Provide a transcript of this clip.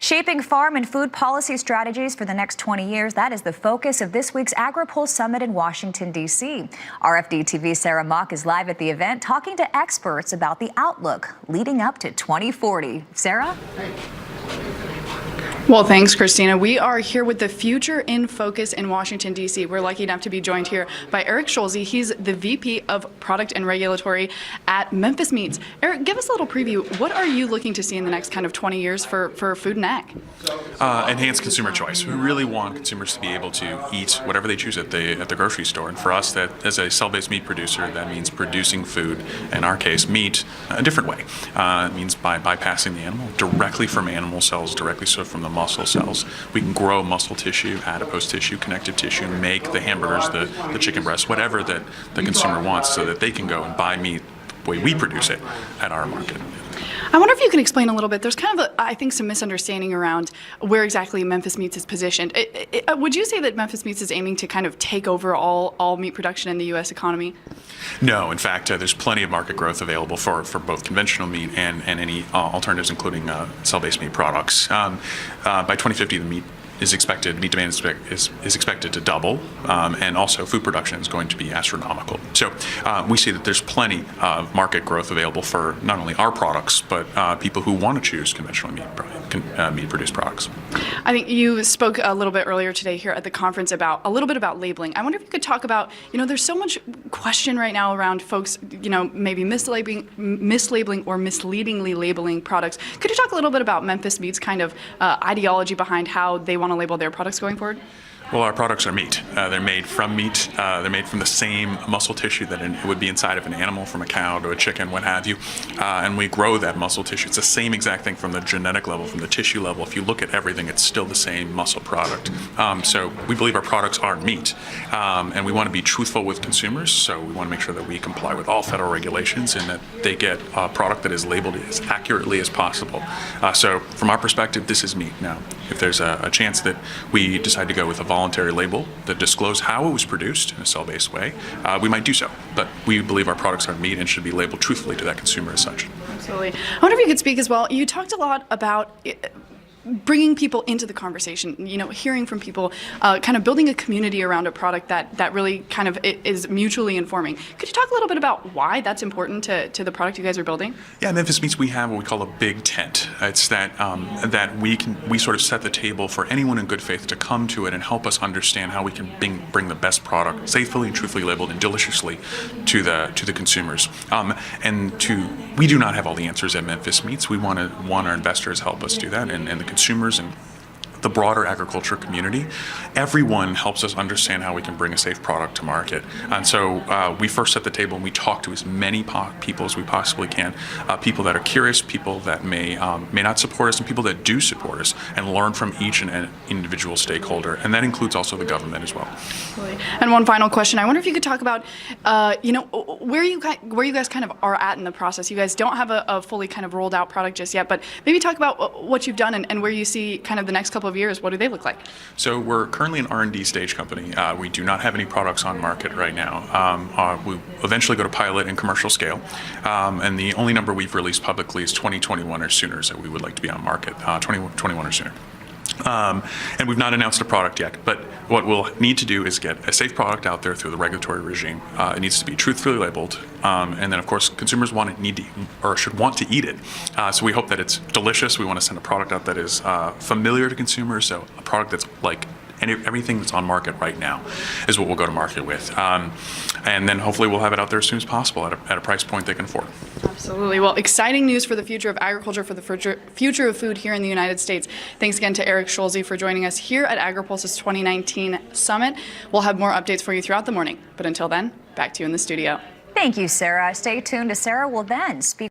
Shaping farm and food policy strategies for the next 20 years, that is the focus of this week's AgriPulse Summit in Washington, D.C. RFD-TV's Sarah Mock is live at the event talking to experts about the outlook leading up to 2040. Sarah? Well, thanks, Christina. We are here with the Future in Focus in Washington, D.C. We're lucky enough to be joined here by Eric Shulz. He's the VP of Product and Regulatory at Memphis Meats. Eric, give us a little preview. What are you looking to see in the next kind of 20 years for food and ag? Enhanced consumer choice. We really want consumers to be able to eat whatever they choose at the grocery store. And for us, that as a cell-based meat producer, that means producing food, in our case, meat, a different way. It means by bypassing the animal directly from animal cells, directly so from the muscle cells. We can grow muscle tissue, adipose tissue, connective tissue, make the hamburgers, the chicken breasts, whatever that the consumer wants, so that they can go and buy meat the way we produce it at our market. I wonder if you can explain a little bit. There's kind of, I think, some misunderstanding around where exactly Memphis Meats is positioned. Would you say that Memphis Meats is aiming to kind of take over all meat production in the U.S. economy? No, in fact, there's plenty of market growth available for both conventional meat and any alternatives, including cell-based meat products. By 2050, the meat demand is expected to double, and also food production is going to be astronomical. So we see that there's plenty of market growth available for not only our products, but people who want to choose conventional meat-produced products. I think you spoke a little bit earlier today here at the conference about a little bit about labeling. I wonder if you could talk about, there's so much question right now around folks, maybe mislabeling or misleadingly labeling products. Could you talk a little bit about Memphis Meats' kind of ideology behind how they want to label their products going forward? Well, our products are meat. They're made from meat. They're made from the same muscle tissue that it would be inside of an animal, from a cow to a chicken, what have you. And we grow that muscle tissue. It's the same exact thing from the genetic level, from the tissue level. If you look at everything, it's still the same muscle product. So we believe our products are meat. And we want to be truthful with consumers. So we want to make sure that we comply with all federal regulations and that they get a product that is labeled as accurately as possible. So from our perspective, this is meat. Now, if there's a chance that we decide to go with a voluntary label that disclose how it was produced in a cell-based way, we might do so. But we believe our products are meat and should be labeled truthfully to that consumer as such. Absolutely. I wonder if you could speak as well. You talked a lot about bringing people into the conversation, hearing from people, kind of building a community around a product that really kind of is mutually informing. Could you talk a little bit about why that's important to the product you guys are building? Yeah, at Memphis Meats, we have what we call a big tent. It's that we sort of set the table for anyone in good faith to come to it and help us understand how we can bring the best product safely and truthfully labeled and deliciously to the consumers. We do not have all the answers at Memphis Meats. We want our investors help us do that, and the consumers and the broader agriculture community. Everyone helps us understand how we can bring a safe product to market. And so we first set the table and we talk to as many people as we possibly can, people that are curious, people that may not support us, and people that do support us, and learn from each and individual stakeholder. And that includes also the government as well. Absolutely. And one final question. I wonder if you could talk about, where you guys kind of are at in the process. You guys don't have a fully kind of rolled out product just yet, but maybe talk about what you've done and where you see kind of the next couple of years. What do they look like? So we're currently an R&D stage company. We do not have any products on market right now. We eventually go to pilot and commercial scale. And the only number we've released publicly is 2021 or sooner, so we would like to be on market 2021 or sooner. And we've not announced a product yet, but what we'll need to do is get a safe product out there through the regulatory regime. It needs to be truthfully labeled, and then of course consumers should want to eat it. So we hope that it's delicious. We want to send a product out that is familiar to consumers, so a product that's like everything that's on market right now is what we'll go to market with. And then hopefully we'll have it out there as soon as possible at a price point they can afford. Absolutely. Well, exciting news for the future of agriculture, for the future of food here in the United States. Thanks again to Eric Shulz for joining us here at AgriPulse's 2019 Summit. We'll have more updates for you throughout the morning. But until then, back to you in the studio. Thank you, Sarah. Stay tuned as Sarah will then speak